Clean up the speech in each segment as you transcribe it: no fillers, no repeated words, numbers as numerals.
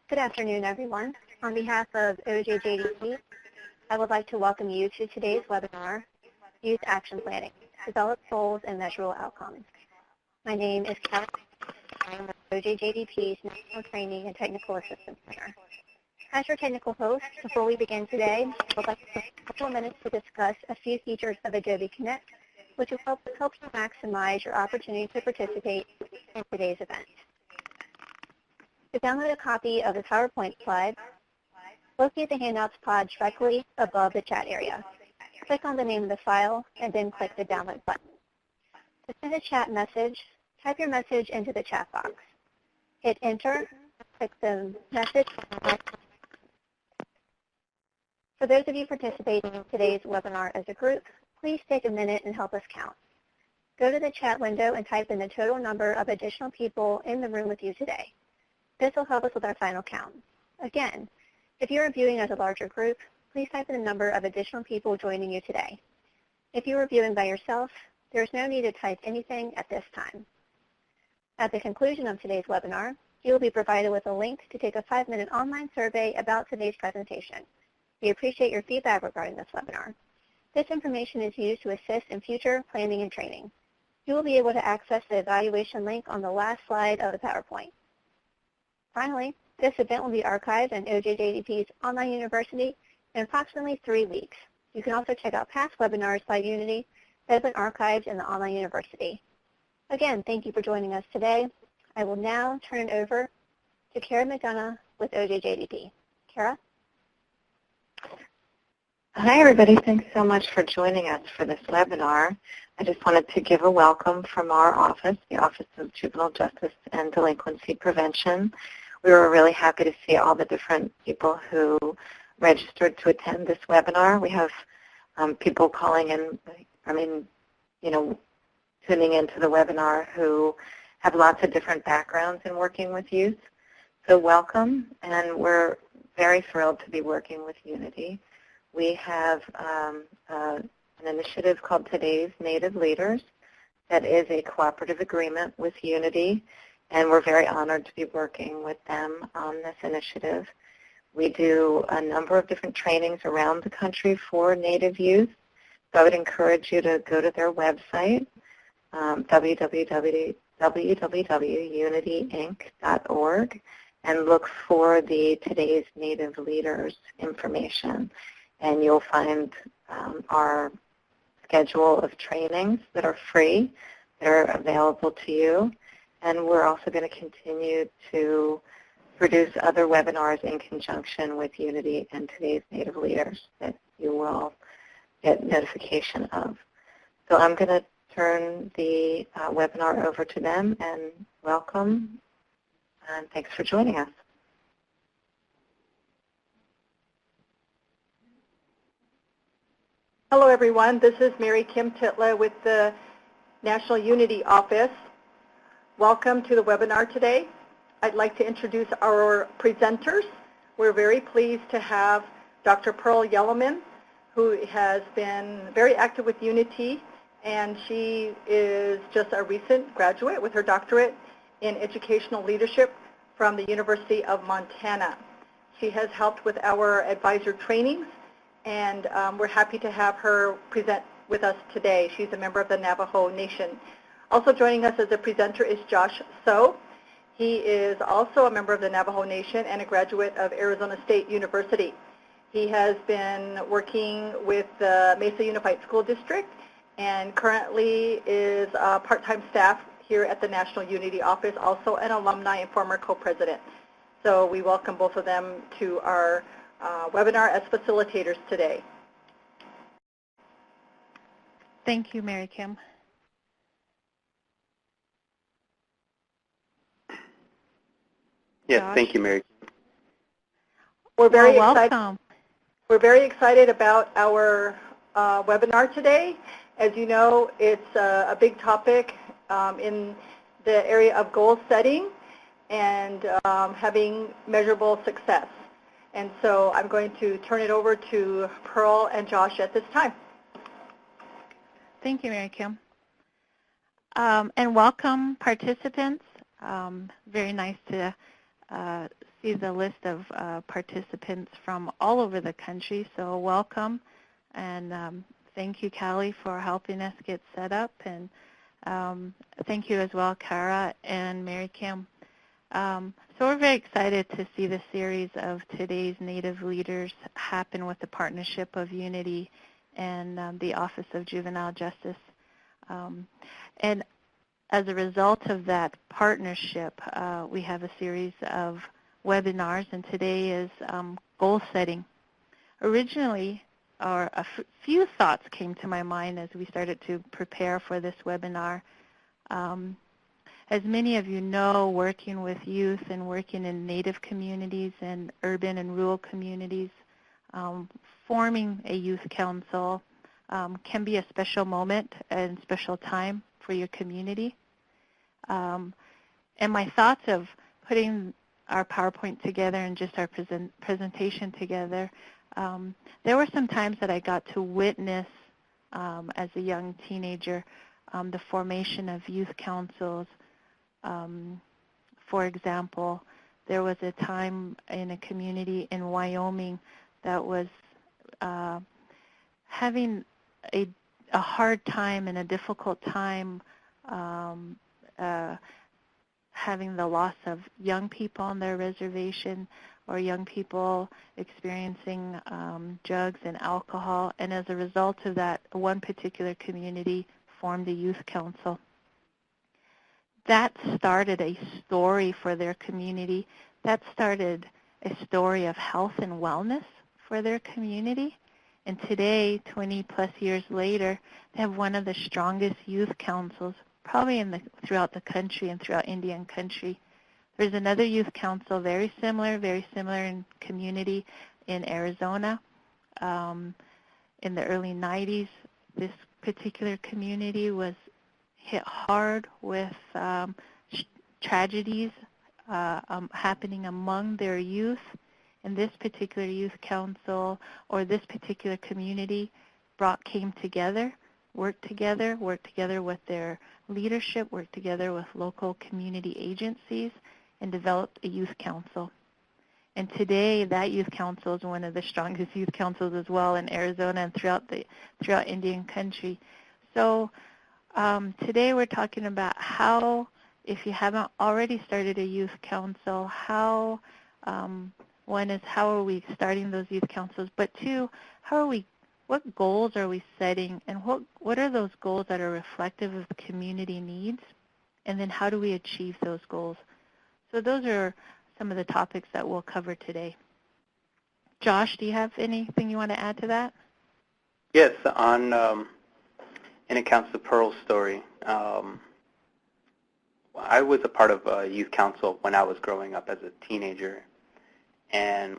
Good afternoon, everyone. On behalf of OJJDP, I would like to welcome you to today's webinar, Youth Action Planning, Develop Goals and Measurable Outcomes. My name is Kara. I'm with OJJDP's National Training and Technical Assistance Center. As your technical host, before we begin today, I would like to take a couple of minutes to discuss a few features of Adobe Connect, which will help you maximize your opportunity to participate in today's event. To download a copy of the PowerPoint slide, locate the handouts pod directly above the chat area. Click on the name of the file and then click the download button. To send a chat message, type your message into the chat box. Hit enter, click the message. For those of you participating in today's webinar as a group, please take a minute and help us count. Go to the chat window and type in the total number of additional people in the room with you today. This will help us with our final count. Again, if you are viewing as a larger group, please type in the number of additional people joining you today. If you are viewing by yourself, there is no need to type anything at this time. At the conclusion of today's webinar, you will be provided with a link to take a 5-minute online survey about today's presentation. We appreciate your feedback regarding this webinar. This information is used to assist in future planning and training. You will be able to access the evaluation link on the last slide of the PowerPoint. Finally, this event will be archived on OJJDP's online university in approximately 3 weeks. You can also check out past webinars by Unity that have been archived in the online university. Again, thank you for joining us today. I will now turn it over to Kara McDonough with OJJDP. Kara? Hi, everybody. Thanks so much for joining us for this webinar. I just wanted to give a welcome from our office, the Office of Juvenile Justice and Delinquency Prevention. We were really happy to see all the different people who registered to attend this webinar. We have people calling in, tuning into the webinar who have lots of different backgrounds in working with youth. So welcome, and we're very thrilled to be working with Unity. We have an initiative called Today's Native Leaders that is a cooperative agreement with Unity, and we're very honored to be working with them on this initiative. We do a number of different trainings around the country for Native youth, so I would encourage you to go to their website, www.unityinc.org, and look for the Today's Native Leaders information. And you'll find our schedule of trainings that are free, that are available to you. And we're also going to continue to produce other webinars in conjunction with Unity and Today's Native Leaders that you will get notification of. So I'm going to turn the webinar over to them, and welcome, and thanks for joining us. Hello, everyone. This is Mary Kim Titla with the National Unity Office. Welcome to the webinar today. I'd like to introduce our presenters. We're very pleased to have Dr. Pearl Yellowman, who has been very active with Unity, and she is just a recent graduate with her doctorate in educational leadership from the University of Montana. She has helped with our advisor trainings, and we're happy to have her present with us today. She's a member of the Navajo Nation. Also joining us as a presenter is Josh So. He is also a member of the Navajo Nation and a graduate of Arizona State University. He has been working with the Mesa Unified School District and currently is part-time staff here at the National Unity Office, also an alumni and former co-president. So we welcome both of them to our webinar as facilitators today. Thank you, Mary Kim. Yes, thank you, Mary. We're very welcome. We're very excited about our webinar today. As you know, it's a big topic in the area of goal setting and having measurable success. And so I'm going to turn it over to Pearl and Josh at this time. Thank you, Mary Kim. And welcome, participants. Very nice to see the list of participants from all over the country, so welcome. And thank you, Callie, for helping us get set up. And thank you as well, Kara and Mary Kim. So we're very excited to see the series of today's Native Leaders happen with the partnership of Unity and the Office of Juvenile Justice. And as a result of that partnership, we have a series of webinars, and today is goal setting. Originally, a few thoughts came to my mind as we started to prepare for this webinar. As many of you know, working with youth and working in Native communities and urban and rural communities, forming a youth council can be a special moment and special time for your community. And my thoughts of putting our PowerPoint together and just our presentation together, there were some times that I got to witness as a young teenager the formation of youth councils. For example, there was a time in a community in Wyoming that was having a hard time and a difficult time having the loss of young people on their reservation or young people experiencing drugs and alcohol. And as a result of that, one particular community formed a youth council. That started a story for their community. That started a story of health and wellness for their community. And today, 20 plus years later, they have one of the strongest youth councils probably throughout the country and throughout Indian country. There's another youth council very similar in community in Arizona. In the early 90s, this particular community was hit hard with tragedies happening among their youth. And this particular youth council or this particular community came together, worked together with their leadership, worked together with local community agencies, and developed a youth council. And today, that youth council is one of the strongest youth councils as well in Arizona and throughout Indian country. So today we're talking about how, if you haven't already started a youth council, one is how are we starting those youth councils, but two, what goals are we setting, and what are those goals that are reflective of the community needs, and then how do we achieve those goals? So those are some of the topics that we'll cover today. Josh, do you have anything you want to add to that? Yes, on in accounts of Pearl's story, I was a part of a youth council when I was growing up as a teenager, and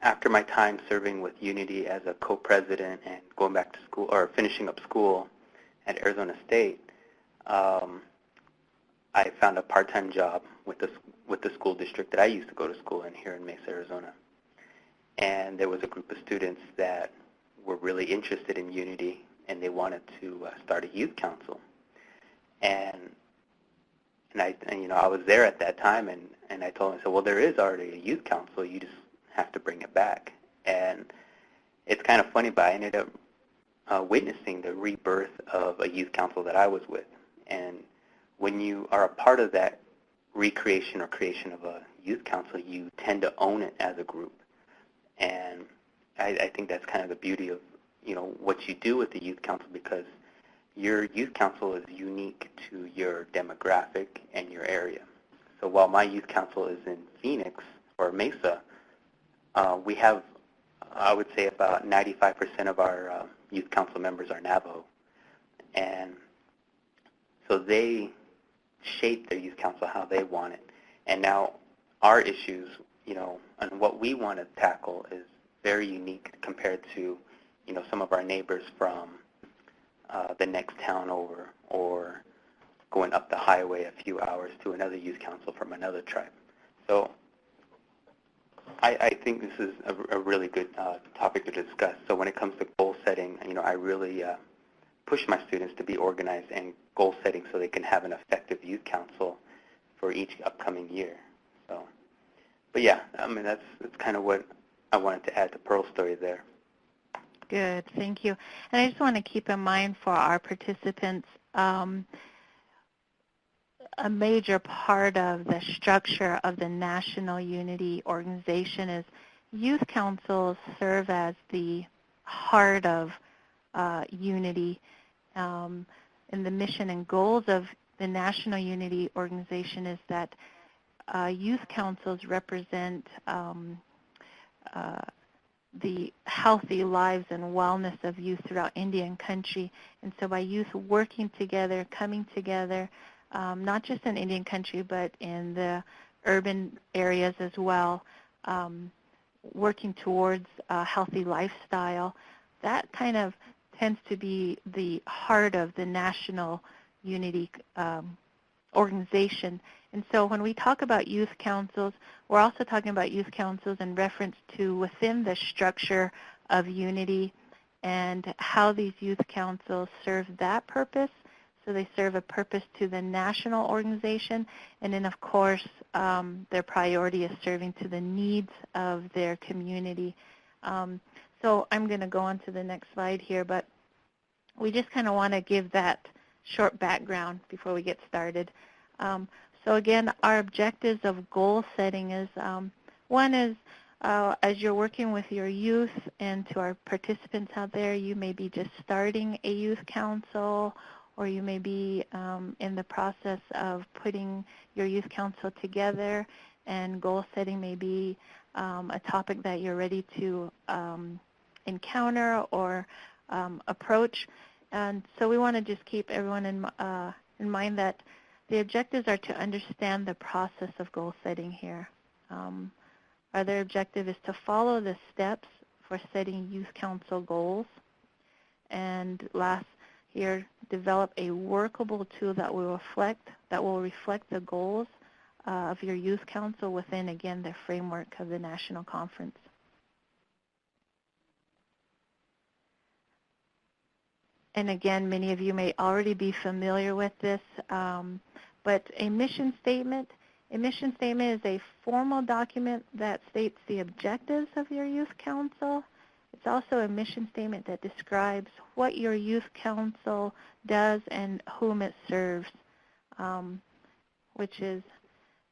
after my time serving with Unity as a co-president and going back to school or finishing up school at Arizona State, I found a part-time job with the school district that I used to go to school in here in Mesa, Arizona. And there was a group of students that were really interested in Unity, and they wanted to start a youth council. And I was there at that time, and I told them, I said, well, there is already a youth council. You just have to bring it back. And it's kind of funny, but I ended up witnessing the rebirth of a youth council that I was with. And when you are a part of that recreation or creation of a youth council, you tend to own it as a group. And I think that's kind of the beauty of what you do with the youth council, because your youth council is unique to your demographic and your area. So while my youth council is in Phoenix or Mesa, we have, I would say, about 95% of our youth council members are Navajo. And so they shape their youth council how they want it. And now our issues, and what we want to tackle is very unique compared to, some of our neighbors from the next town over, or going up the highway a few hours to another youth council from another tribe. So I think this is a really good topic to discuss. So when it comes to goal setting, I really push my students to be organized and goal setting so they can have an effective youth council for each upcoming year. So But yeah, I mean, that's kind of what I wanted to add to Pearl's story there. Good, thank you. And I just want to keep in mind for our participants, a major part of the structure of the National Unity Organization is youth councils serve as the heart of unity. And the mission and goals of the National Unity Organization is that youth councils represent the healthy lives and wellness of youth throughout Indian country. And so by youth working together, coming together, not just in Indian country, but in the urban areas as well, working towards a healthy lifestyle, that kind of tends to be the heart of the National Unity Organization. And so when we talk about youth councils, we're also talking about youth councils in reference to within the structure of unity and how these youth councils serve that purpose. So they serve a purpose to the national organization, and then of course their priority is serving to the needs of their community. So I'm going to go on to the next slide here, but we just kind of want to give that short background before we get started. So again, our objectives of goal setting is, one is as you're working with your youth, and to our participants out there, you may be just starting a youth council, or you may be in the process of putting your youth council together, and goal setting may be a topic that you're ready to encounter or approach. And so we want to just keep everyone in mind that the objectives are to understand the process of goal setting here. Our other objective is to follow the steps for setting youth council goals. And last here, develop a workable tool that will reflect the goals of your youth council within, again, the framework of the national conference. And again, many of you may already be familiar with this, but a mission statement is a formal document that states the objectives of your youth council. It's also a mission statement that describes what your youth council does and whom it serves, which is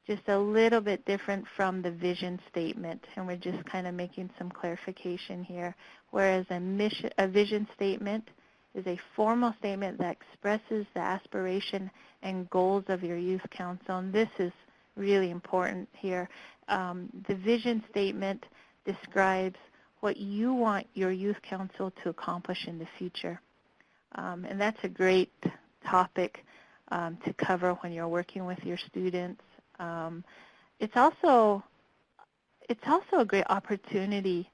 just a little bit different from the vision statement, and we're just kind of making some clarification here. Whereas a vision statement is a formal statement that expresses the aspiration and goals of your youth council, and this is really important here. The vision statement describes what you want your youth council to accomplish in the future, and that's a great topic to cover when you're working with your students. It's also a great opportunity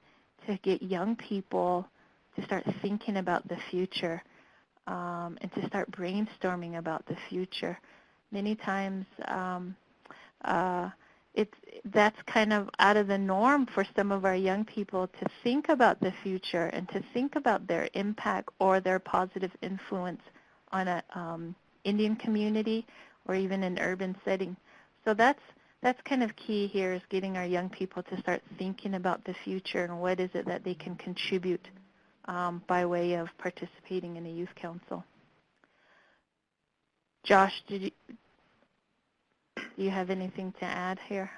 to get young people to start thinking about the future and to start brainstorming about the future. Many times that's kind of out of the norm for some of our young people to think about the future and to think about their impact or their positive influence on an Indian community or even an urban setting. So that's kind of key here, is getting our young people to start thinking about the future and what is it that they can contribute by way of participating in a youth council. Josh, do you have anything to add here?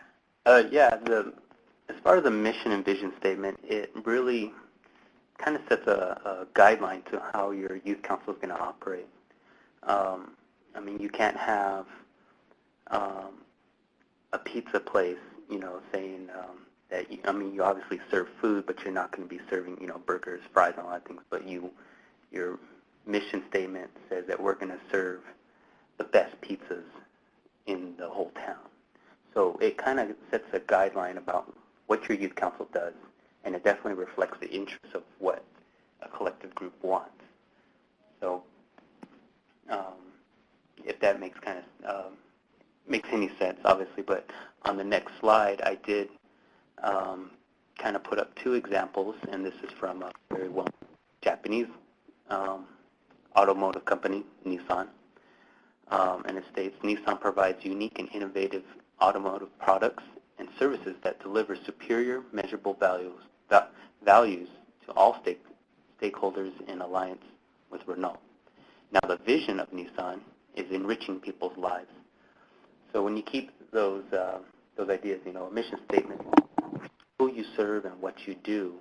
Yeah, as far as the mission and vision statement, it really kind of sets a guideline to how your youth council is going to operate. I mean, you can't have a pizza place, saying that you obviously serve food, but you're not going to be serving, burgers, fries, and all that things. But your mission statement says that we're going to serve the best pizzas in the whole town. So it kind of sets a guideline about what your youth council does, and it definitely reflects the interests of what a collective group wants. So if that makes makes any sense, obviously. But on the next slide, I did kind of put up two examples, and this is from a very well Japanese automotive company, Nissan. And it states, Nissan provides unique and innovative automotive products and services that deliver superior measurable values to all stakeholders in alliance with Renault. Now, the vision of Nissan is enriching people's lives. So when you keep those ideas, a mission statement, who you serve and what you do,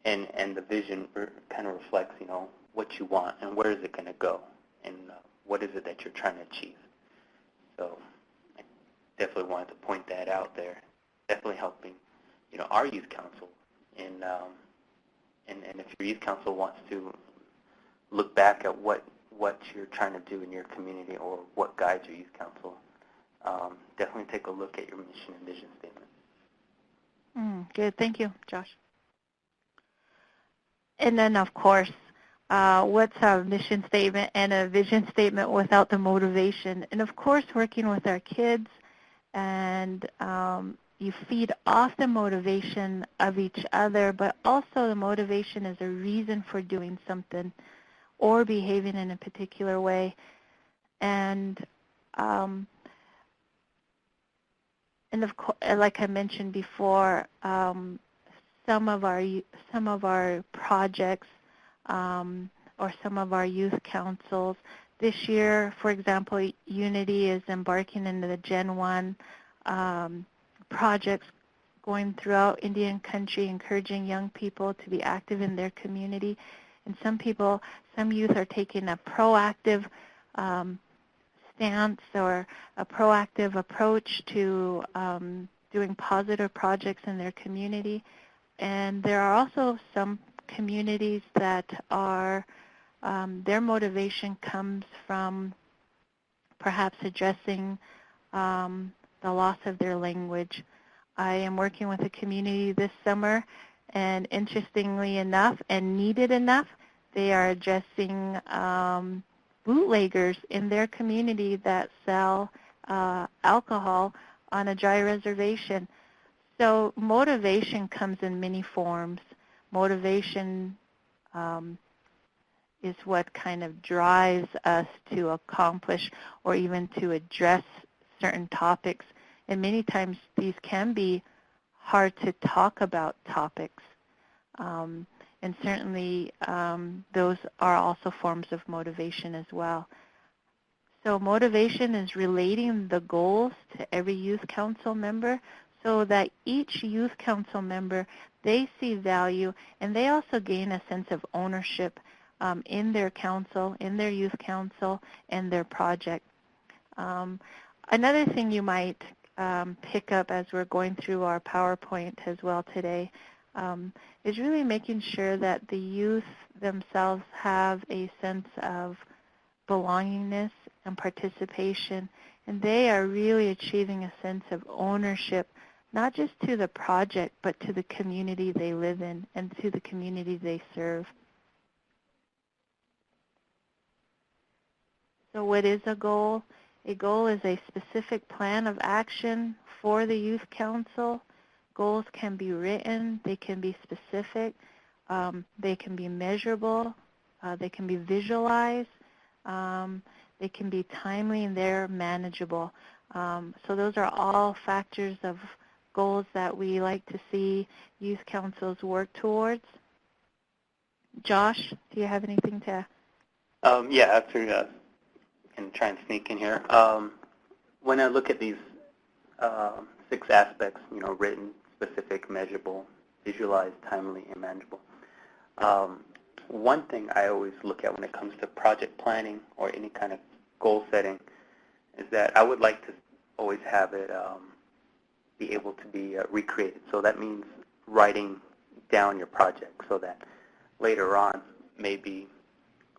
and the vision kind of reflects, what you want and where is it going to go, and what is it that you're trying to achieve. So I definitely wanted to point that out there. Definitely helping, our youth council, and if your youth council wants to look back at what you're trying to do in your community or what guides your youth council, definitely take a look at your mission and vision statement. Good. Thank you, Josh. And then, of course, what's our mission statement and a vision statement without the motivation? And, of course, working with our kids, and you feed off the motivation of each other, but also the motivation is a reason for doing something or behaving in a particular way. And of course, like I mentioned before, some of our projects or some of our youth councils this year, for example, Unity is embarking into the Gen 1 projects going throughout Indian country, encouraging young people to be active in their community. And some youth are taking a proactive stance or a proactive approach to doing positive projects in their community. And there are also some communities that are, their motivation comes from perhaps addressing the loss of their language. I am working with a community this summer, and interestingly enough and needed enough, they are addressing bootleggers in their community that sell alcohol on a dry reservation. So motivation comes in many forms. Motivation is what kind of drives us to accomplish or even to address certain topics. And many times these can be hard to talk about topics. And certainly those are also forms of motivation as well. So motivation is relating the goals to every youth council member so that each youth council member, they see value and they also gain a sense of ownership in their council, in their youth council, and their project. Another thing you might pick up as we're going through our PowerPoint as well today is really making sure that the youth themselves have a sense of belongingness and participation, and they are really achieving a sense of ownership, not just to the project, but to the community they live in and to the community they serve. So what is a goal? A goal is a specific plan of action for the youth council. Goals can be written, they can be specific, they can be measurable, they can be visualized, they can be timely, and they're manageable. So those are all factors of goals that we like to see youth councils work towards. Josh, do you have anything to add? Yeah, actually, I can try and sneak in here. When I look at these 6 aspects, written, specific, measurable, visualized, timely, and manageable. One thing I always look at when it comes to project planning or any kind of goal setting is that I would like to always have it be able to be recreated. So that means writing down your project so that later on maybe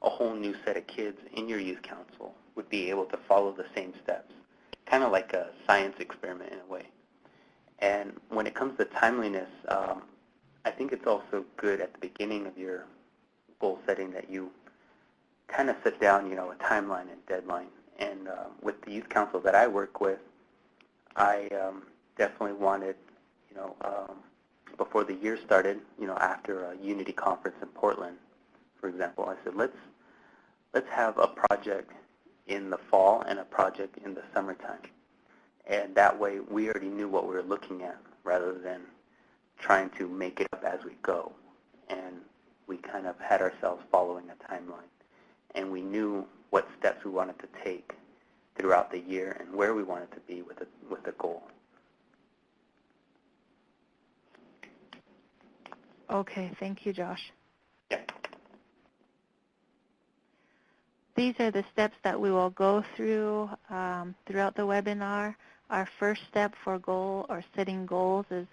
a whole new set of kids in your youth council would be able to follow the same steps, kind of like a science experiment in a way. And when it comes to timeliness, I think it's also good at the beginning of your goal setting that you kind of set down, a timeline and deadline. And with the youth council that I work with, I definitely wanted, before the year started, after a Unity conference in Portland, for example, I said, let's have a project in the fall and a project in the summertime. And that way we already knew what we were looking at rather than trying to make it up as we go. And we kind of had ourselves following a timeline. And we knew what steps we wanted to take throughout the year and where we wanted to be with the goal. Okay, thank you, Josh. Yeah. These are the steps that we will go through throughout the webinar. Our first step for goal or setting goals is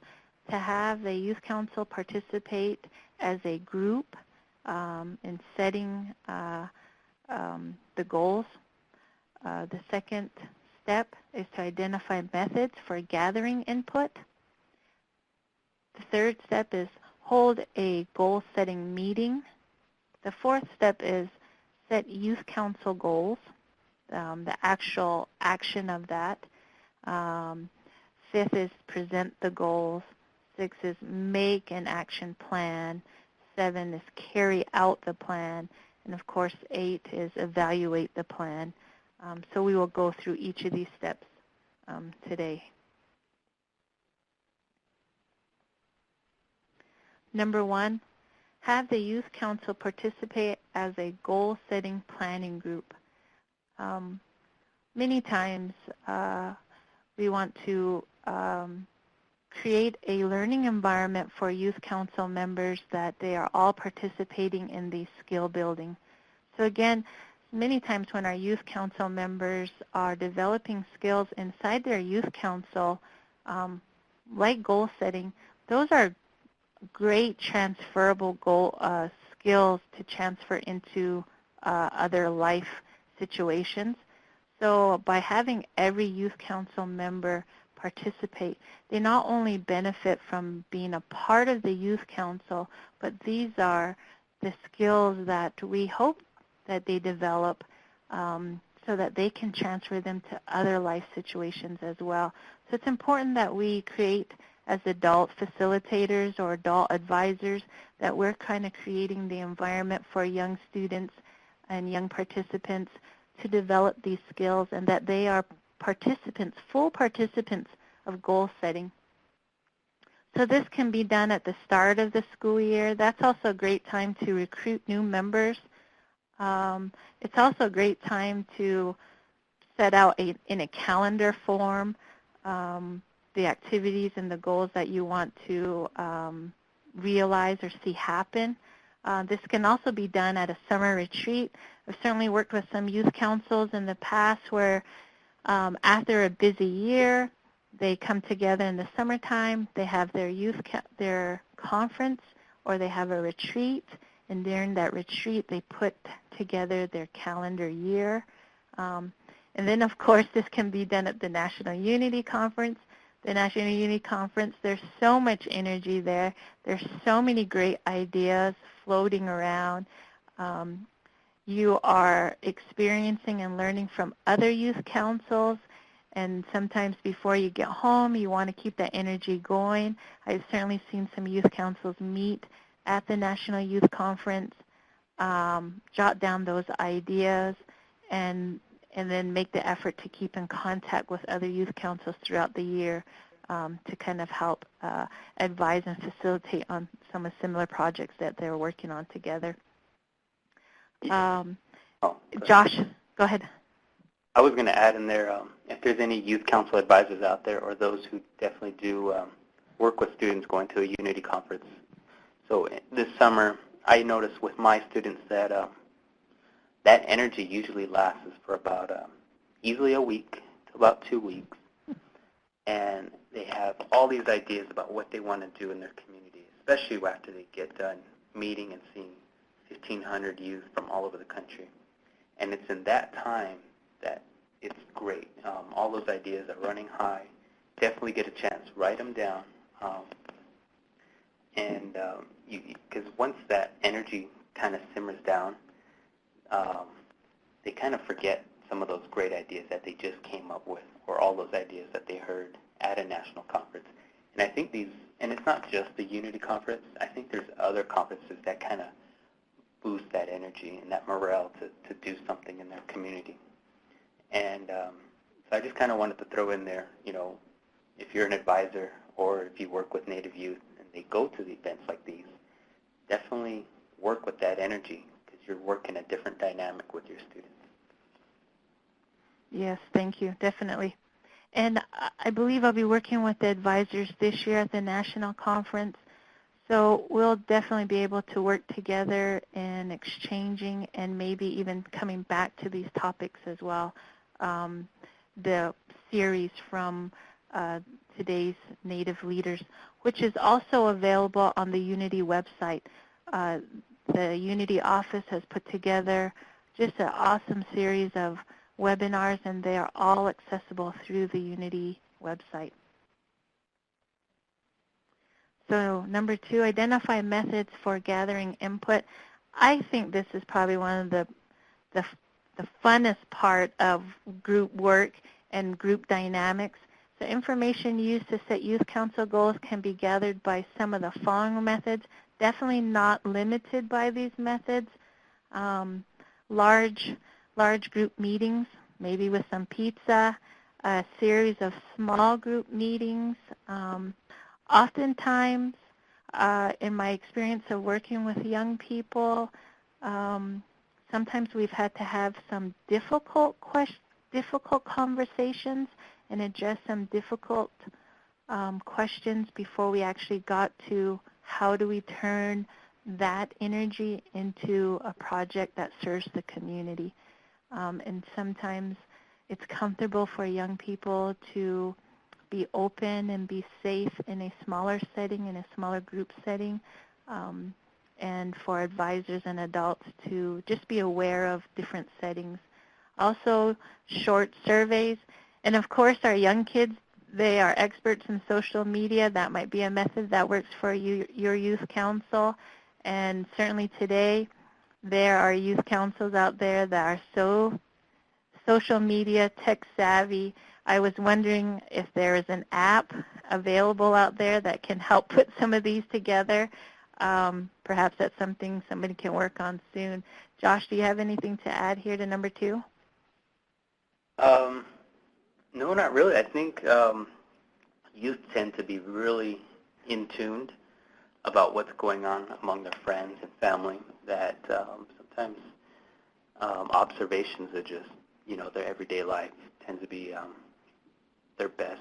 to have the youth council participate as a group in setting the goals. The second step is to identify methods for gathering input. The third step is hold a goal-setting meeting. The fourth step is set youth council goals, the actual action of that. Fifth is present the goals. Six is make an action plan. 7 is carry out the plan. And of course, 8 is evaluate the plan. So we will go through each of these steps today. Number 1, have the youth council participate as a goal-setting planning group. Many times we want to create a learning environment for youth council members that they are all participating in the skill building. So again, many times when our youth council members are developing skills inside their youth council, like goal setting, those are great transferable skills to transfer into other life situations. So by having every youth council member participate, they not only benefit from being a part of the youth council, but these are the skills that we hope that they develop so that they can transfer them to other life situations as well. So it's important that we create, as adult facilitators or adult advisors, that we're kind of creating the environment for young students and young participants to develop these skills, and that they are participants, full participants of goal setting. So this can be done at the start of the school year. That's also a great time to recruit new members. It's also a great time to set out in a calendar form the activities and the goals that you want to realize or see happen. This can also be done at a summer retreat. I've certainly worked with some youth councils in the past where after a busy year, they come together in the summertime, they have their conference, or they have a retreat, and during that retreat they put together their calendar year. And then of course this can be done at the National Unity Conference. The National Unity Conference, there's so much energy there. There's so many great ideas floating around. You are experiencing and learning from other youth councils, and sometimes before you get home, you want to keep that energy going. I've certainly seen some youth councils meet at the National Youth Conference, jot down those ideas, and then make the effort to keep in contact with other youth councils throughout the year to kind of help advise and facilitate on some of similar projects that they're working on together. Josh, go ahead. I was going to add in there, if there's any youth council advisors out there or those who definitely do work with students going to a Unity conference. So this summer, I noticed with my students that that energy usually lasts for about easily a week to about 2 weeks. And they have all these ideas about what they want to do in their community, especially after they get done meeting and seeing 1,500 youth from all over the country. And it's in that time that it's great. All those ideas are running high. Definitely get a chance. Write them down. Because once that energy kind of simmers down, they kind of forget some of those great ideas that they just came up with, or all those ideas that they heard at a national conference. And I think and it's not just the Unity Conference, I think there's other conferences that kind of boost that energy and that morale to do something in their community. And So I just kind of wanted to throw in there, if you're an advisor or if you work with Native youth and they go to the events like these, definitely work with that energy because you're working a different dynamic with your students. Yes, thank you, definitely. And I believe I'll be working with the advisors this year at the national conference. So we'll definitely be able to work together in exchanging and maybe even coming back to these topics as well. The series from today's Native leaders, which is also available on the Unity website. The Unity office has put together just an awesome series of webinars, and they are all accessible through the Unity website. So number 2, identify methods for gathering input. I think this is probably one of the funnest part of group work and group dynamics. So information used to set youth council goals can be gathered by some of the following methods, definitely not limited by these methods. Large group meetings, maybe with some pizza, a series of small group meetings. Oftentimes, in my experience of working with young people, sometimes we've had to have some difficult conversations and address some difficult questions before we actually got to how do we turn that energy into a project that serves the community. And sometimes it's comfortable for young people to be open and be safe in a smaller setting, in a smaller group setting, and for advisors and adults to just be aware of different settings. Also, short surveys. And of course, our young kids, they are experts in social media. That might be a method that works for you, your youth council. And certainly today, there are youth councils out there that are so social media, tech savvy. I was wondering if there is an app available out there that can help put some of these together. Perhaps that's something somebody can work on soon. Josh, do you have anything to add here to number 2? No, not really. I think youth tend to be really in tune about what's going on among their friends and family, that sometimes observations are just, their everyday life tends to be their best,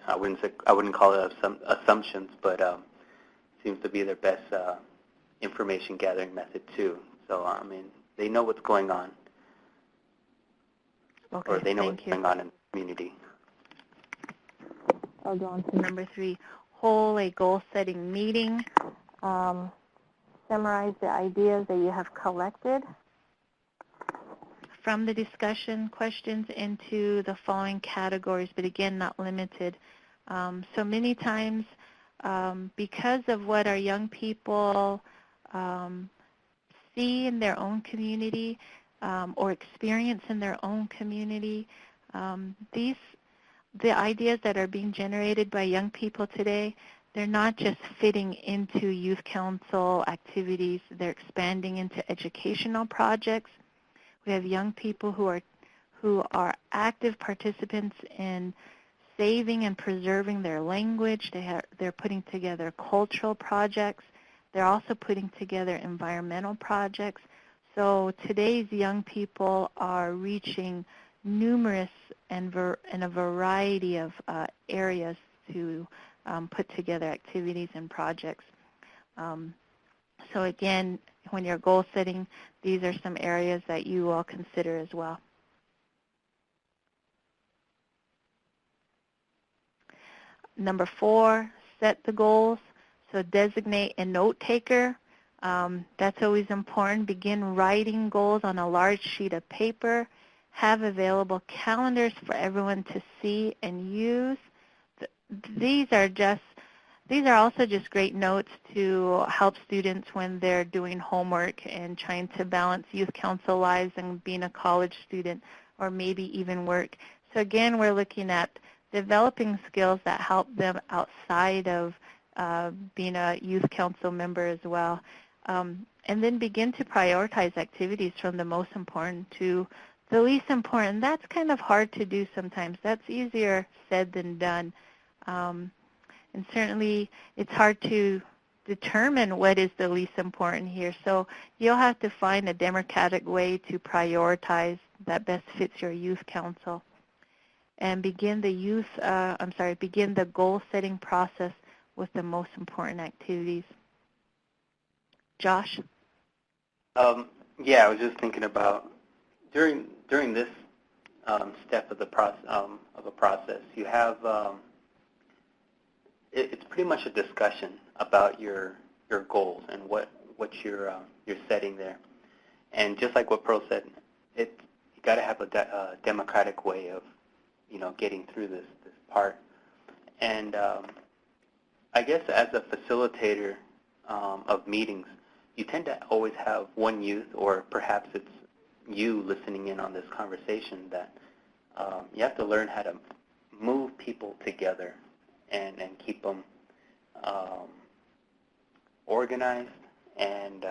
I wouldn't call it assumptions, but seems to be their best information gathering method too. So, they know what's going on. Okay, or they know what's going on in the community. I'll go on to number 3, hold a goal-setting meeting. Summarize the ideas that you have collected from the discussion questions into the following categories, but again, not limited. So many times, because of what our young people see in their own community, or experience in their own community, the ideas that are being generated by young people today, they're not just fitting into youth council activities, they're expanding into educational projects. We have young people who are active participants in saving and preserving their language. They're putting together cultural projects. They're also putting together environmental projects. So today's young people are reaching numerous and in a variety of areas to put together activities and projects. So again, when you're goal setting, these are some areas that you will consider as well. Number 4, set the goals. So designate a note taker. That's always important. Begin writing goals on a large sheet of paper. Have available calendars for everyone to see and use. These are also just great notes to help students when they're doing homework and trying to balance youth council lives and being a college student, or maybe even work. So again, we're looking at developing skills that help them outside of being a youth council member as well. And then begin to prioritize activities from the most important to the least important, that's kind of hard to do sometimes. That's easier said than done. And certainly it's hard to determine what is the least important here. So you'll have to find a democratic way to prioritize that best fits your youth council and begin the goal setting process with the most important activities. Josh? Yeah, I was just thinking about during this step of the process, you have it's pretty much a discussion about your goals and what you're setting there. And just like what Pearl said, you got to have a democratic way of getting through this part. And I guess as a facilitator of meetings, you tend to always have one youth, or perhaps it's you listening in on this conversation, that you have to learn how to move people together and keep them organized. And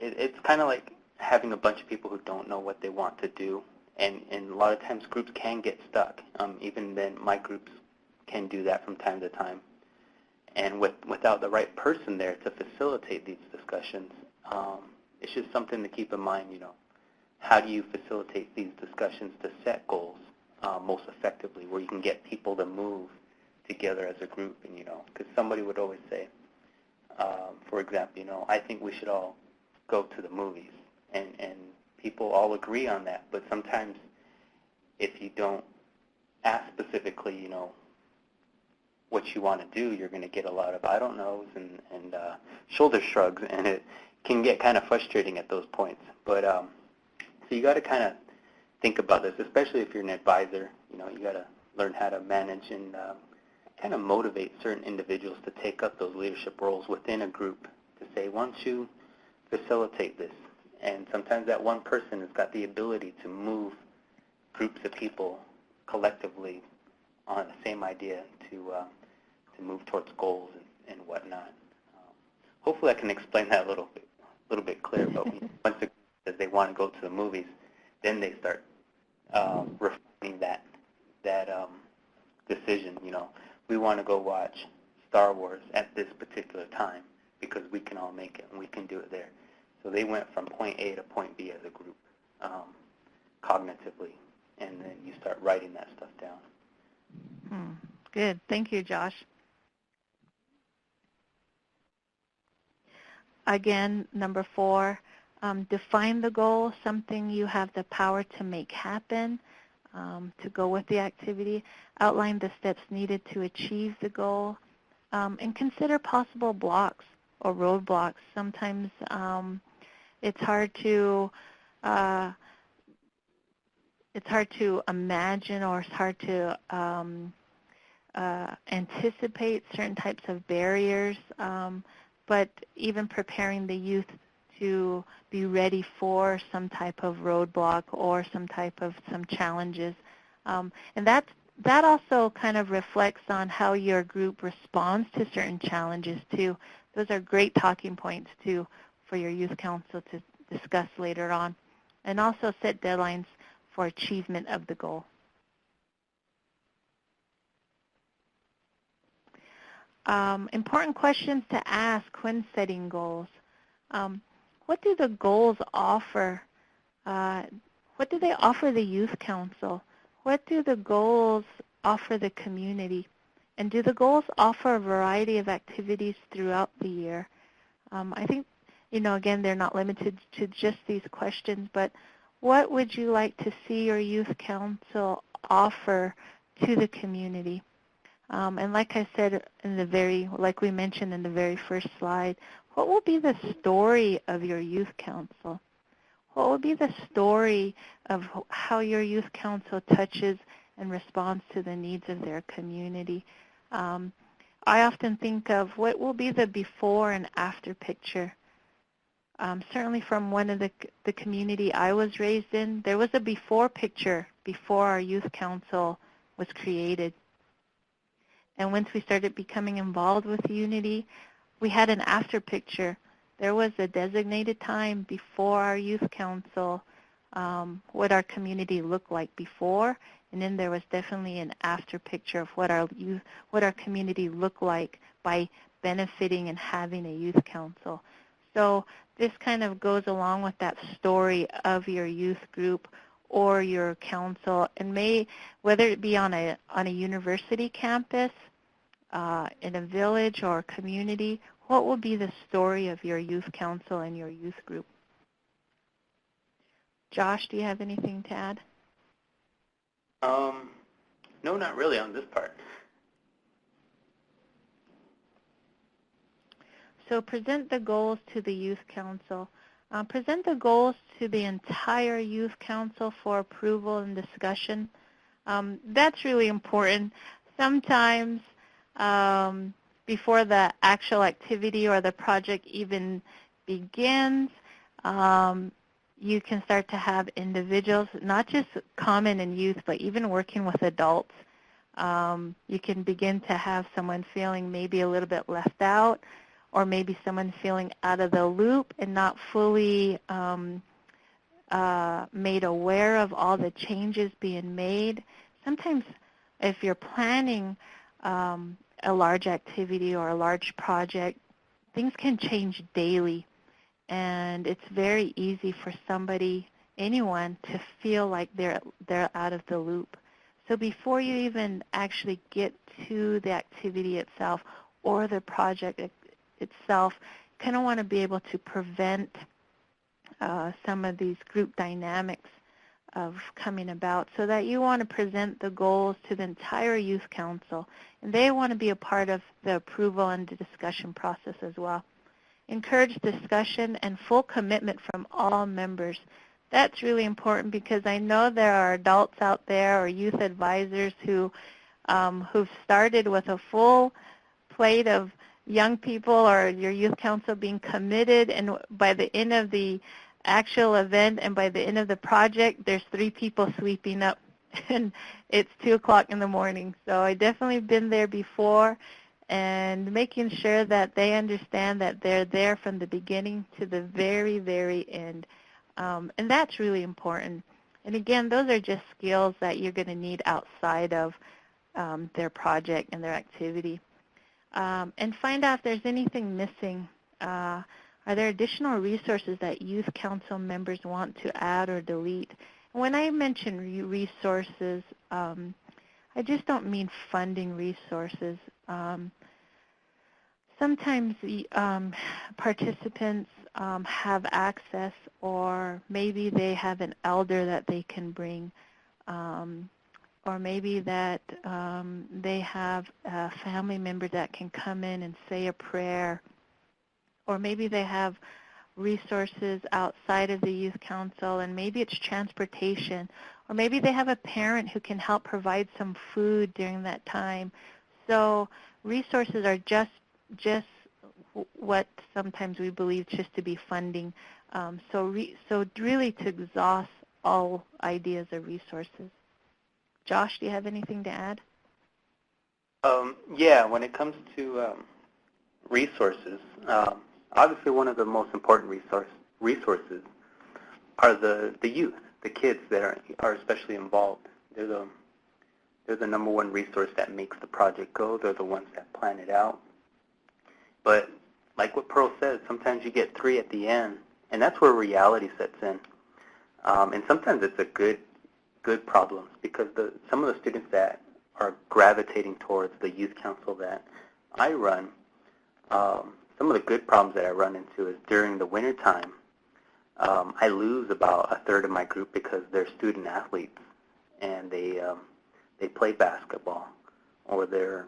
it's kind of like having a bunch of people who don't know what they want to do. And a lot of times groups can get stuck. Even then, my groups can do that from time to time. And without the right person there to facilitate these discussions, it's just something to keep in mind. How do you facilitate these discussions to set goals most effectively, where you can get people to move together as a group? And because somebody would always say, for example, I think we should all go to the movies, and people all agree on that. But sometimes, if you don't ask specifically, what you want to do, you're going to get a lot of I don't knows and shoulder shrugs, and it can get kind of frustrating at those points. But so you got to kind of think about this, especially if you're an advisor. You got to learn how to manage and kind of motivate certain individuals to take up those leadership roles within a group, to say, why don't you facilitate this? And sometimes that one person has got the ability to move groups of people collectively on the same idea to move towards goals and whatnot. Hopefully I can explain that a little bit clearer. But once the group says they want to go to the movies, then they start refining that decision. We want to go watch Star Wars at this particular time because we can all make it and we can do it there. So they went from point A to point B as a group cognitively, and then you start writing that stuff down. Good. Thank you, Josh. Again, number 4, define the goal, something you have the power to make happen, to go with the activity. Outline the steps needed to achieve the goal, and consider possible blocks or roadblocks. Sometimes it's hard to imagine, or it's hard to anticipate certain types of barriers, but even preparing the youth to be ready for some type of roadblock or some challenges. And that also kind of reflects on how your group responds to certain challenges too. Those are great talking points too for your youth council to discuss later on. And also set deadlines for achievement of the goal. Important questions to ask when setting goals. What do the goals offer? What do they offer the youth council? What do the goals offer the community? And do the goals offer a variety of activities throughout the year? I think, again, they're not limited to just these questions, but what would you like to see your youth council offer to the community? And like I said like we mentioned in the very first slide, what will be the story of your youth council? What will be the story of how your youth council touches and responds to the needs of their community? I often think of what will be the before and after picture. Certainly from one of the community I was raised in, there was a before picture before our youth council was created. And once we started becoming involved with Unity, we had an after picture. There was a designated time before our youth council what our community looked like before, and then there was definitely an after picture of what our community looked like by benefiting and having a youth council. So this kind of goes along with that story of your youth group or your council, and whether it be on a university campus, in a village or community, what will be the story of your youth council and your youth group? Josh, do you have anything to add? No, not really on this part. So present the goals to the youth council. Present the goals to the entire youth council for approval and discussion. That's really important. Sometimes before the actual activity or the project even begins, you can start to have individuals, not just common in youth, but even working with adults. You can begin to have someone feeling maybe a little bit left out, or maybe someone feeling out of the loop and not fully made aware of all the changes being made. Sometimes if you're planning a large activity or a large project, things can change daily. And it's very easy for anyone, to feel like they're out of the loop. So before you even actually get to the activity itself or the project itself, you kind of want to be able to prevent some of these group dynamics of coming about, so that you want to present the goals to the entire youth council, and they want to be a part of the approval and the discussion process as well. Encourage discussion and full commitment from all members. That's really important, because I know there are adults out there or youth advisors who've started with a full plate of young people or your youth council being committed, and by the end of the actual event and by the end of the project, there's 3 people sweeping up, and it's 2 o'clock in the morning. So I definitely been there before, and making sure that they understand that they're there from the beginning to the very, very end. And that's really important. And again, those are just skills that you're going to need outside of their project and their activity. And find out if there's anything missing. Are there additional resources that youth council members want to add or delete? And when I mention resources, I just don't mean funding resources. Sometimes participants have access, or maybe they have an elder that they can bring, or maybe that they have a family member that can come in and say a prayer, or maybe they have resources outside of the youth council, and maybe it's transportation, or maybe they have a parent who can help provide some food during that time. So resources are just what sometimes we believe just to be funding. So really to exhaust all ideas of resources. Josh, do you have anything to add? Yeah, when it comes to resources, obviously one of the most important resources are the youth, the kids that are especially involved. They're the number one resource that makes the project go. They're the ones that plan it out. But like what Pearl said, sometimes you get 3 at the end, and that's where reality sets in. And sometimes it's a good problem, because some of the students that are gravitating towards the youth council that I run, some of the good problems that I run into is during the winter time, I lose about a third of my group because they're student athletes, and they play basketball, or they're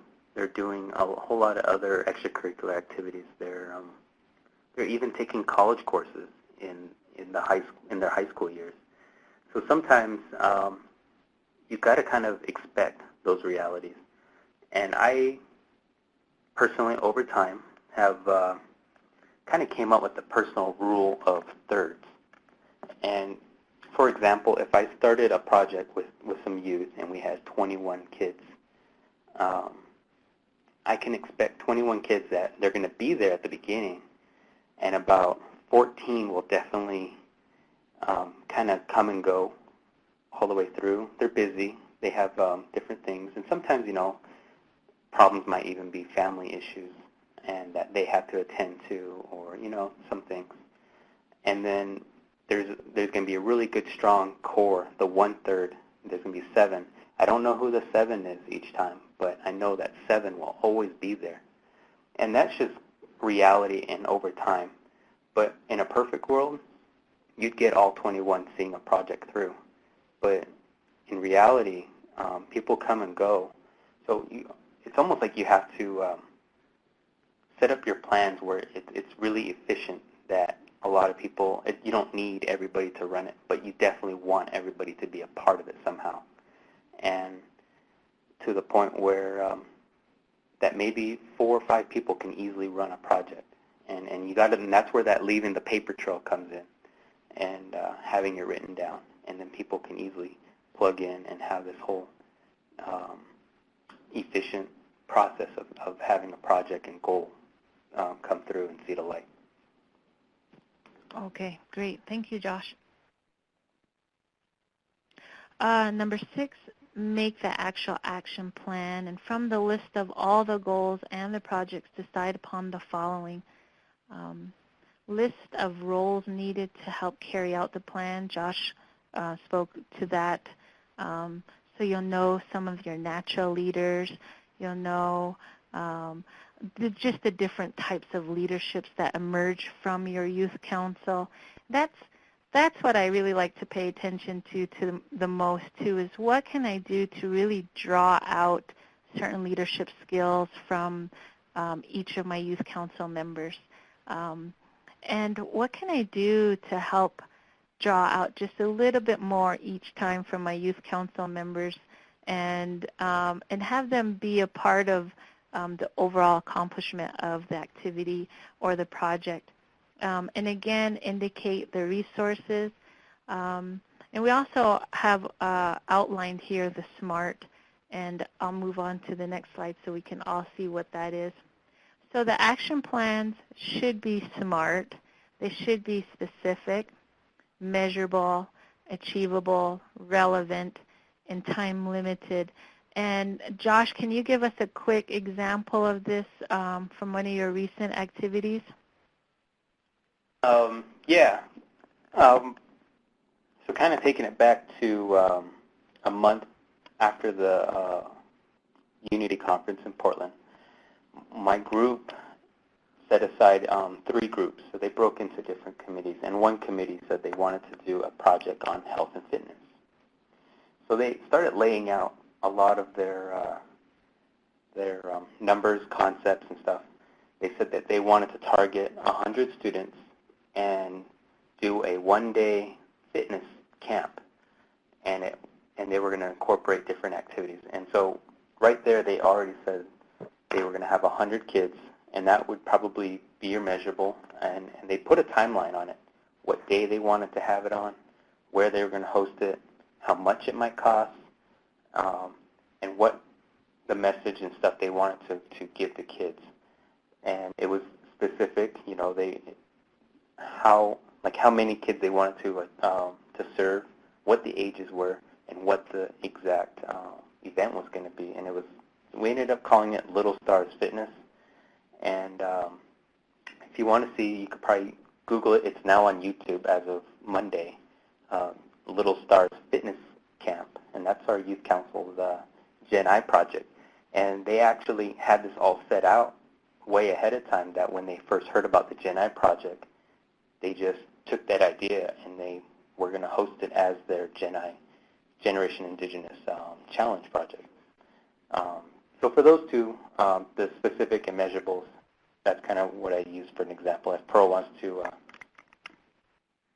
doing a whole lot of other extracurricular activities. They're even taking college courses in their high school years. So sometimes you've got to kind of expect those realities. And I personally, over time, have kind of came up with the personal rule of thirds. And for example, if I started a project with some youth and we had 21 kids, I can expect 21 kids that they're going to be there at the beginning, and about 14 will definitely kind of come and go all the way through. They're busy. They have different things. And sometimes, problems might even be family issues and that they have to attend to, or, some things. And then there's going to be a really good, strong core, the 1/3. There's going to be 7. I don't know who the 7 is each time, but I know that 7 will always be there. And that's just reality and over time. But in a perfect world, you'd get all 21 seeing a project through. But in reality, people come and go. So it's almost like you have to set up your plans where it's really efficient, that a lot of people, you don't need everybody to run it, but you definitely want everybody to be a part of it somehow. And to the point where that maybe 4 or 5 people can easily run a project. And that's where that leaving the paper trail comes in, and having it written down. And then people can easily plug in and have this whole efficient process of having a project and goal come through and see the light. Okay, great. Thank you, Josh. Number 6, make the actual action plan. And from the list of all the goals and the projects, decide upon the following. List of roles needed to help carry out the plan. Josh spoke to that. So you'll know some of your natural leaders. You'll know just the different types of leaderships that emerge from your youth council. That's what I really like to pay attention to the most too, is what can I do to really draw out certain leadership skills from each of my youth council members. And what can I do to help draw out just a little bit more each time from my youth council members, and have them be a part of the overall accomplishment of the activity or the project. And again, indicate the resources. And we also have outlined here the S.M.A.R.T, and I'll move on to the next slide so we can all see what that is. So the action plans should be S.M.A.R.T. They should be specific, measurable, achievable, relevant, and time limited. And Josh, can you give us a quick example of this from one of your recent activities? Yeah. So kind of taking it back to a month after the Unity Conference in Portland, my group set aside 3 groups. So they broke into different committees, and one committee said they wanted to do a project on health and fitness. So they started laying out a lot of their numbers, concepts, and stuff. They said that they wanted to target 100 students and do a 1-day fitness camp, and they were going to incorporate different activities. And so right there, they already said they were going to have 100 kids, and that would probably be your measurable. And they put a timeline on it, what day they wanted to have it on, where they were going to host it, how much it might cost, and what the message and stuff they wanted to give the kids. And it was specific, how many kids they wanted to serve, what the ages were, and what the exact event was going to be. And we ended up calling it Little Stars Fitness. And if you want to see, you could probably Google it. It's now on YouTube as of Monday, Little Stars Fitness Camp. And that's our youth council's Gen I project. And they actually had this all set out way ahead of time, that when they first heard about the Gen I project, they just took that idea and they were going to host it as their Gen I, Generation Indigenous Challenge project. So for those two, the specific and measurables, that's kind of what I use for an example. If Pearl wants to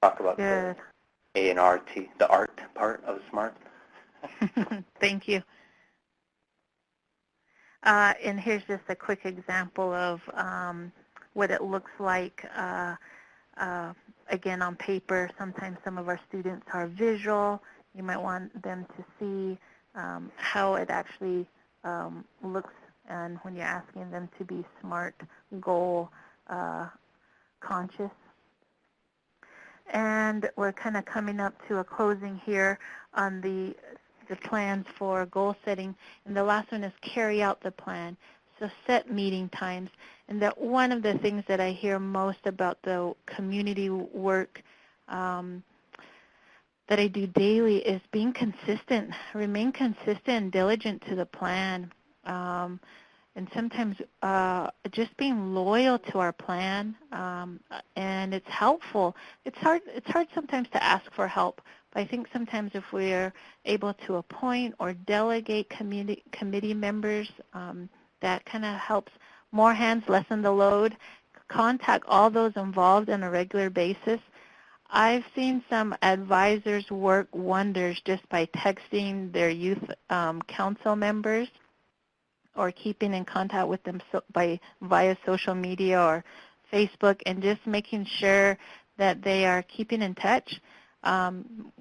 talk about the A&R-T, the art part of SMART. Thank you. And here's just a quick example of what it looks like, again, on paper. Sometimes some of our students are visual. You might want them to see how it actually looks, and when you're asking them to be SMART, goal conscious. And we're kind of coming up to a closing here on the plans for goal setting. And the last one is carry out the plan. So set meeting times. And that one of the things that I hear most about the community work that I do daily is being consistent, remain consistent and diligent to the plan. And sometimes just being loyal to our plan, and it's helpful. It's hard sometimes to ask for help, but I think sometimes if we're able to appoint or delegate committee members, that kind of helps. More hands, lessen the load. Contact all those involved on a regular basis. I've seen some advisors work wonders just by texting their youth council members or keeping in contact with them via social media or Facebook, and just making sure that they are keeping in touch.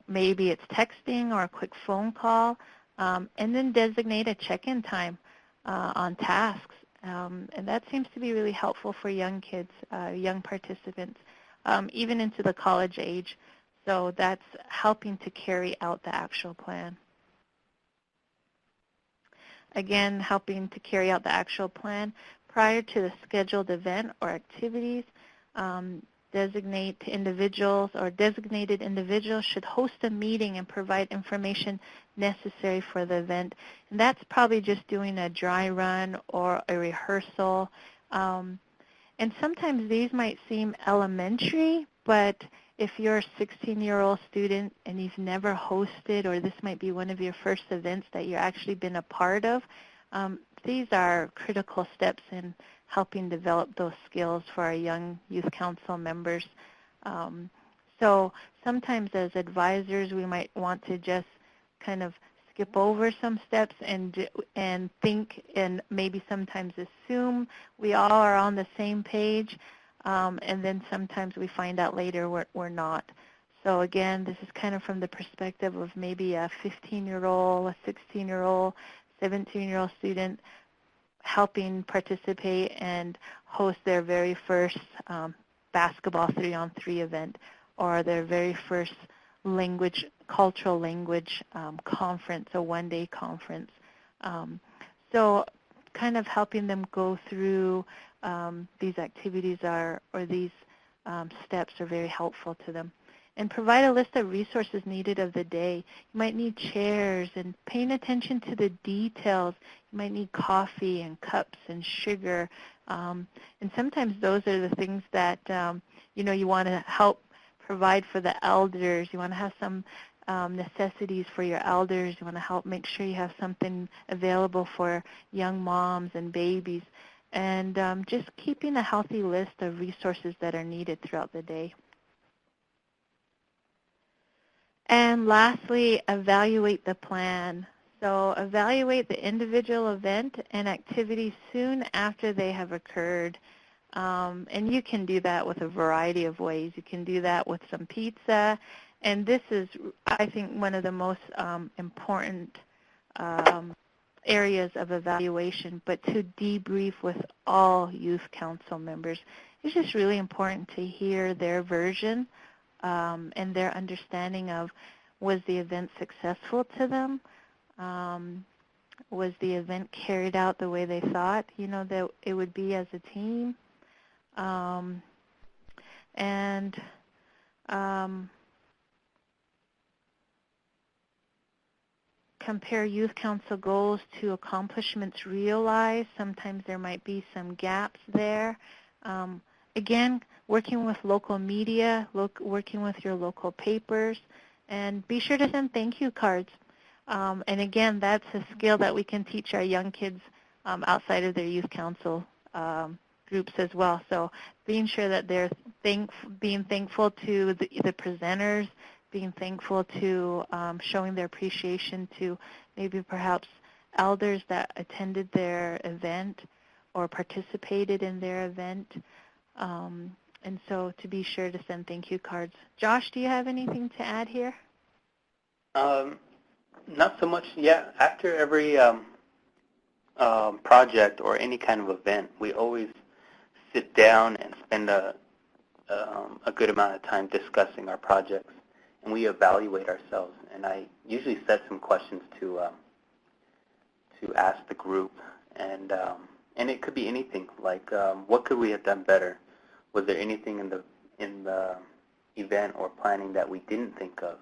Maybe it's texting or a quick phone call, and then designate a check-in time on tasks. And that seems to be really helpful for young kids, young participants, even into the college age. So that's helping to carry out the actual plan. Again, helping to carry out the actual plan prior to the scheduled event or activities. Designated individuals should host a meeting and provide information necessary for the event. And that's probably just doing a dry run or a rehearsal. And sometimes these might seem elementary, but if you're a 16-year-old student and you've never hosted, or this might be one of your first events that you've actually been a part of, these are critical steps in helping develop those skills for our young youth council members. So sometimes as advisors, we might want to just kind of skip over some steps and think and maybe sometimes assume we all are on the same page, and then sometimes we find out later we're not. So again, this is kind of from the perspective of maybe a 15-year-old, a 16-year-old, 17-year-old student helping participate and host their very first basketball 3-on-3 event, or their very first cultural language conference, a one-day conference. So kind of helping them go through these activities or these steps are very helpful to them. And provide a list of resources needed of the day. You might need chairs, and paying attention to the details. You might need coffee and cups and sugar. And sometimes those are the things that you want to help provide for the elders. You want to have some necessities for your elders. You want to help make sure you have something available for young moms and babies. And just keeping a healthy list of resources that are needed throughout the day. And lastly, evaluate the plan. So evaluate the individual event and activities soon after they have occurred. And you can do that with a variety of ways. You can do that with some pizza. And this is, I think, one of the most important areas of evaluation, but to debrief with all youth council members. It's just really important to hear their version and their understanding of, was the event successful to them? Was the event carried out the way they thought, that it would be as a team? Compare youth council goals to accomplishments realized. Sometimes there might be some gaps there. Again, working with local media, working with your local papers, and be sure to send thank you cards. And again, that's a skill that we can teach our young kids outside of their youth council groups as well. So being sure that they're being thankful to the presenters, being thankful to showing their appreciation to maybe perhaps elders that attended their event or participated in their event. And so to be sure to send thank you cards. Josh, do you have anything to add here? Not so much. Yeah, after every project or any kind of event, we always sit down and spend a a good amount of time discussing our projects, and we evaluate ourselves. And I usually set some questions to ask the group, and it could be anything like what could we have done better? Was there anything in the event or planning that we didn't think of?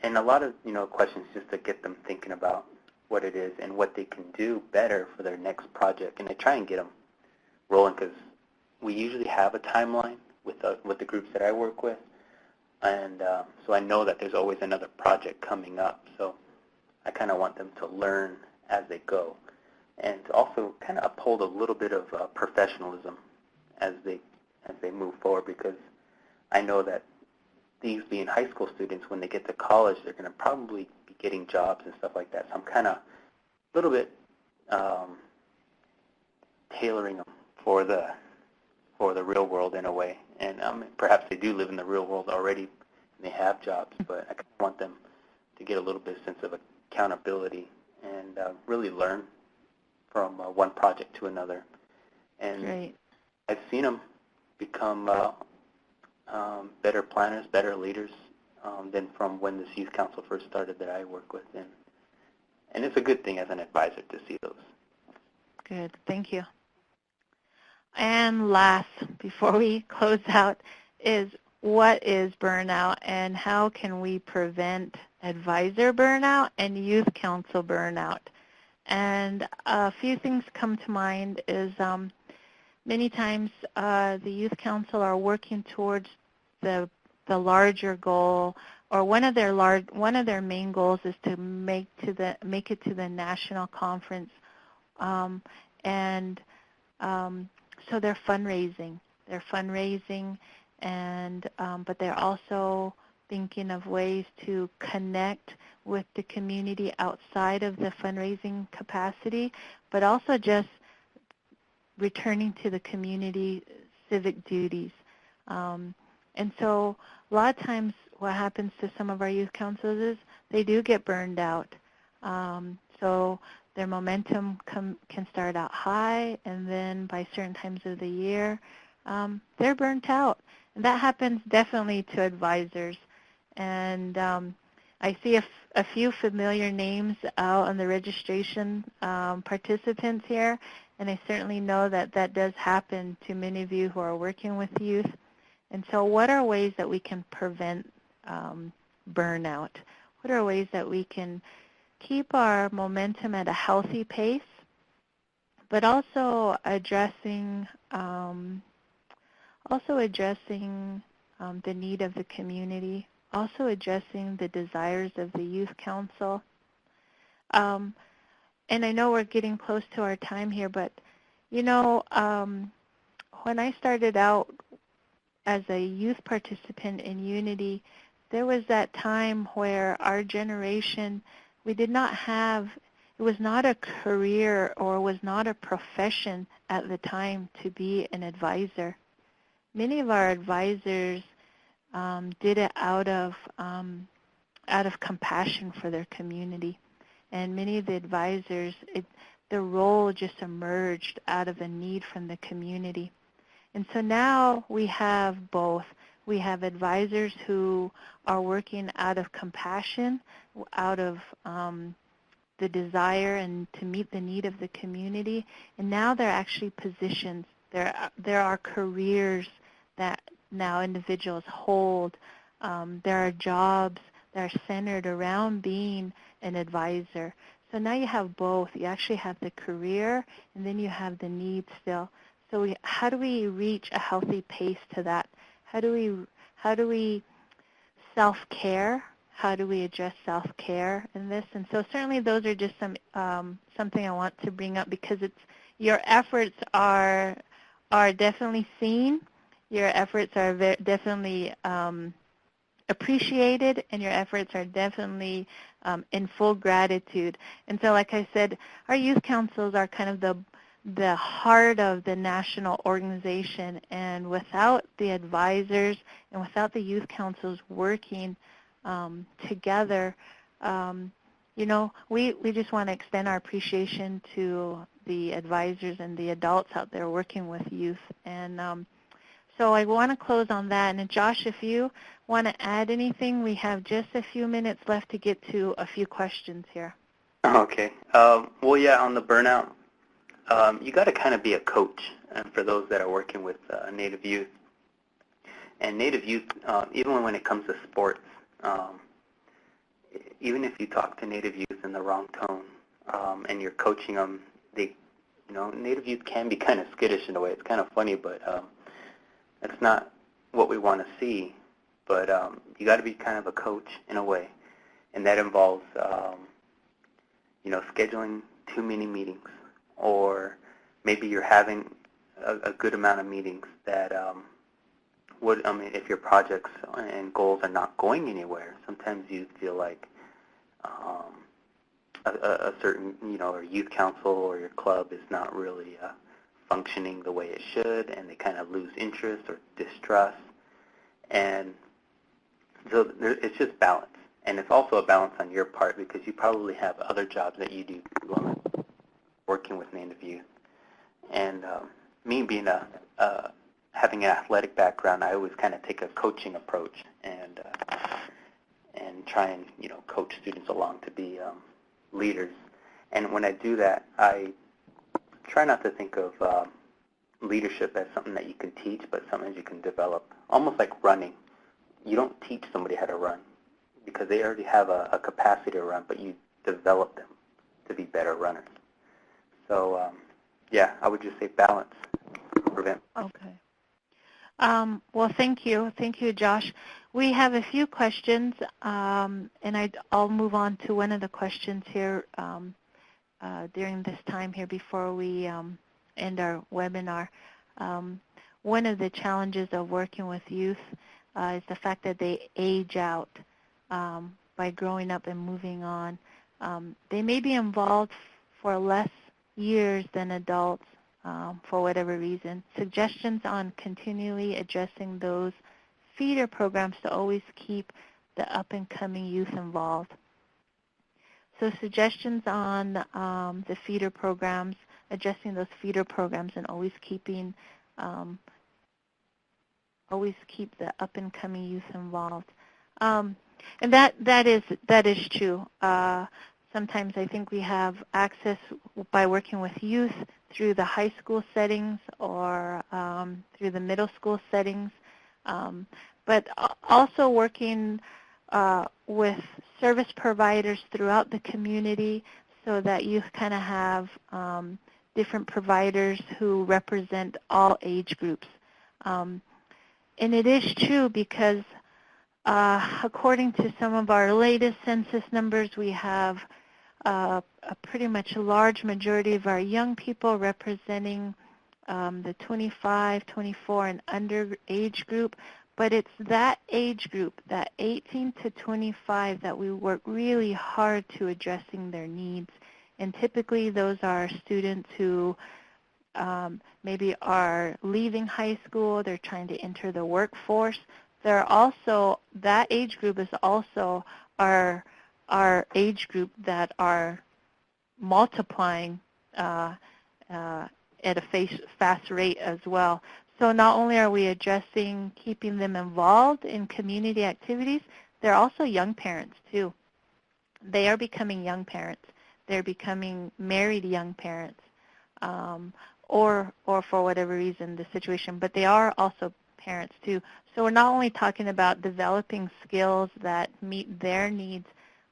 And a lot of questions just to get them thinking about what it is and what they can do better for their next project. And I try and get them rolling because we usually have a timeline with the groups that I work with, and so I know that there's always another project coming up. So I kind of want them to learn as they go, and to also kind of uphold a little bit of professionalism as they move forward, because I know that these being high school students, when they get to college, they're going to probably be getting jobs and stuff like that. So I'm kind of a little bit tailoring them for the real world in a way. And perhaps they do live in the real world already and they have jobs, but I kind of want them to get a little bit of sense of accountability and really learn from one project to another. And Great. I've seen them become better planners, better leaders than from when this youth council first started that I work with. And it's a good thing as an advisor to see those. Good. Thank you. And last, before we close out, is what is burnout and how can we prevent advisor burnout and youth council burnout? And a few things come to mind is many times the youth council are working towards the larger goal, or one of their main goals is to make it to the national conference, so they're fundraising. And but they're also thinking of ways to connect with the community outside of the fundraising capacity, but also just returning to the community civic duties. And so a lot of times what happens to some of our youth councils is they do get burned out. So their momentum can start out high, and then by certain times of the year, they're burnt out. And that happens definitely to advisors. And I see a few familiar names out on the registration participants here, and I certainly know that that does happen to many of you who are working with youth. And so what are ways that we can prevent burnout? What are ways that we can keep our momentum at a healthy pace, but also addressing the need of the community, also addressing the desires of the youth council. And I know we're getting close to our time here, but when I started out as a youth participant in Unity, there was that time where our generation, we did not have, it was not a career or was not a profession at the time to be an advisor. Many of our advisors did it out of compassion for their community. And many of the advisors, the role just emerged out of a need from the community. And so now we have both. We have advisors who are working out of compassion, out of the desire and to meet the need of the community. And now they're actually positions. There are careers that now individuals hold. There are jobs that are centered around being an advisor. So now you have both. You actually have the career, and then you have the need still. So how do we reach a healthy pace to that? How do we self-care? How do we address self-care in this? And so certainly those are just something I want to bring up, because your efforts are definitely seen. Your efforts are definitely appreciated, and your efforts are definitely in full gratitude. And so like I said, our youth councils are kind of the heart of the national organization, and without the advisors and without the youth councils working together, we just want to extend our appreciation to the advisors and the adults out there working with youth. And So I want to close on that. And Josh, if you want to add anything, we have just a few minutes left to get to a few questions here. Okay. Well, yeah, on the burnout, you got to kind of be a coach for those that are working with Native youth. And Native youth, even when it comes to sports, even if you talk to Native youth in the wrong tone and you're coaching them, Native youth can be kind of skittish in a way. It's kind of funny, but that's not what we want to see. But you got to be kind of a coach in a way, and that involves, scheduling too many meetings, or maybe you're having a good amount of meetings that if your projects and goals are not going anywhere, sometimes you feel like a certain, or youth council or your club is not really functioning the way it should, and they kind of lose interest or distrust. And so it's just balance. And it's also a balance on your part because you probably have other jobs that you do working with Native youth. And me being having an athletic background, I always kind of take a coaching approach and try and coach students along to be leaders. And when I do that, I try not to think of leadership as something that you can teach, but something you can develop. Almost like running. You don't teach somebody how to run because they already have a capacity to run, but you develop them to be better runners. So, yeah, I would just say balance. Prevent. Okay. Well, thank you. Thank you, Josh. We have a few questions, and I'll move on to one of the questions here during this time here before we end our webinar. One of the challenges of working with youth is the fact that they age out by growing up and moving on. They may be involved for less years than adults for whatever reason. Suggestions on continually addressing those feeder programs to always keep the up-and-coming youth involved. So suggestions on the feeder programs, addressing those feeder programs, and always keep the up-and-coming youth involved. And that is true. Sometimes I think we have access by working with youth through the high school settings or through the middle school settings, but also working with service providers throughout the community so that you kind of have different providers who represent all age groups. And it is true because according to some of our latest census numbers, we have a pretty much large majority of our young people representing the 25, 24, and under age group, but it's that age group, that 18 to 25, that we work really hard to addressing their needs. And typically those are students who maybe are leaving high school, they're trying to enter the workforce. They're also, that age group is also our age group that are multiplying at a fast rate as well. So not only are we addressing keeping them involved in community activities, they're also young parents too. They are becoming young parents. They're becoming married young parents, or for whatever reason the situation, but they are also parents too. So we're not only talking about developing skills that meet their needs,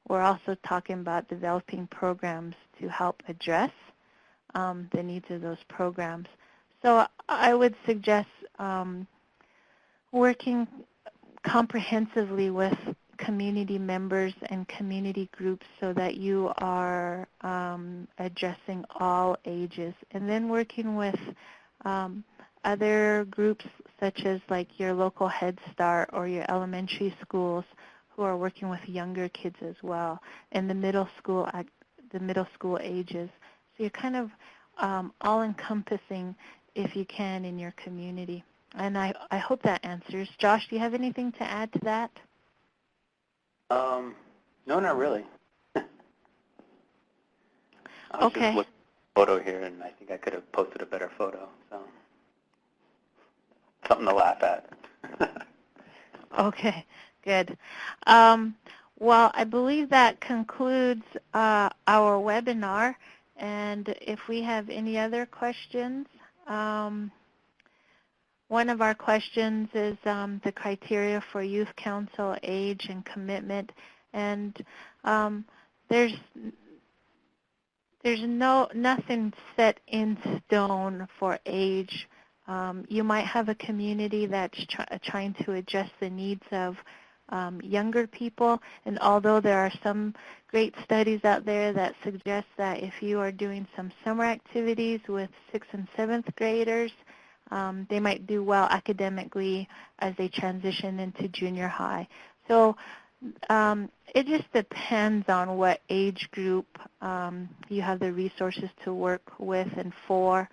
we're also talking about developing programs to help address the needs of those programs. So I would suggest working comprehensively with community members and community groups so that you are addressing all ages, and then working with other groups such as like your local Head Start or your elementary schools who are working with younger kids as well, and the middle school ages. So you're kind of all-encompassing, if you can, in your community. And I hope that answers. Josh, do you have anything to add to that? No, not really. I was Okay. just looking at the photo here, and I think I could have posted a better photo. So. something to laugh at. Okay, good. Well, I believe that concludes our webinar. And if we have any other questions, one of our questions is the criteria for youth council age and commitment. And there's nothing set in stone for age. You might have a community that's trying to adjust the needs of younger people, and although there are some great studies out there that suggest that if you are doing some summer activities with 6th and 7th graders, they might do well academically as they transition into junior high. So it just depends on what age group you have the resources to work with and for.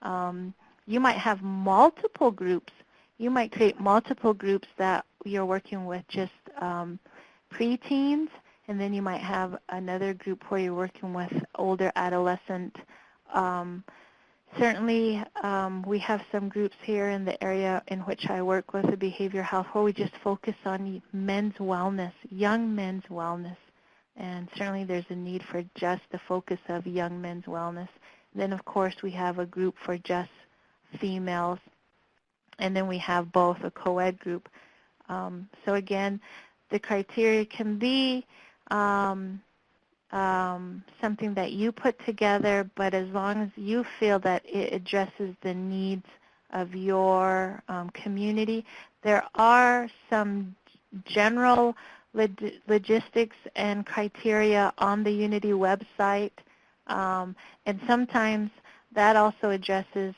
You might have multiple groups. You might create multiple groups that you're working with just preteens, and then you might have another group where you're working with older adolescent. Certainly, we have some groups here in the area in which I work with the behavioral health where we just focus on men's wellness, young men's wellness. And certainly there's a need for just the focus of young men's wellness. Then, of course, we have a group for just females. And then we have both a co-ed group. So again, the criteria can be something that you put together, but as long as you feel that it addresses the needs of your community, there are some general logistics and criteria on the Unity website, and sometimes that also addresses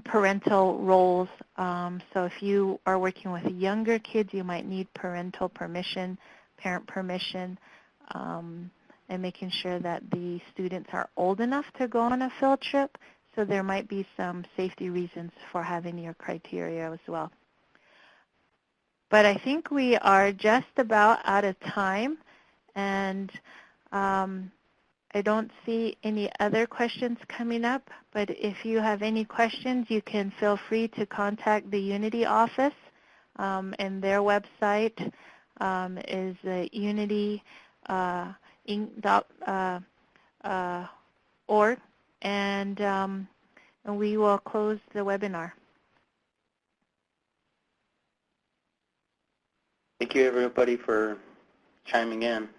parental roles. So if you are working with younger kids, you might need parental permission, parent permission, and making sure that the students are old enough to go on a field trip. So there might be some safety reasons for having your criteria as well. But I think we are just about out of time, and I don't see any other questions coming up, but if you have any questions, you can feel free to contact the Unity office, and their website is unity.org, and we will close the webinar. Thank you, everybody, for chiming in.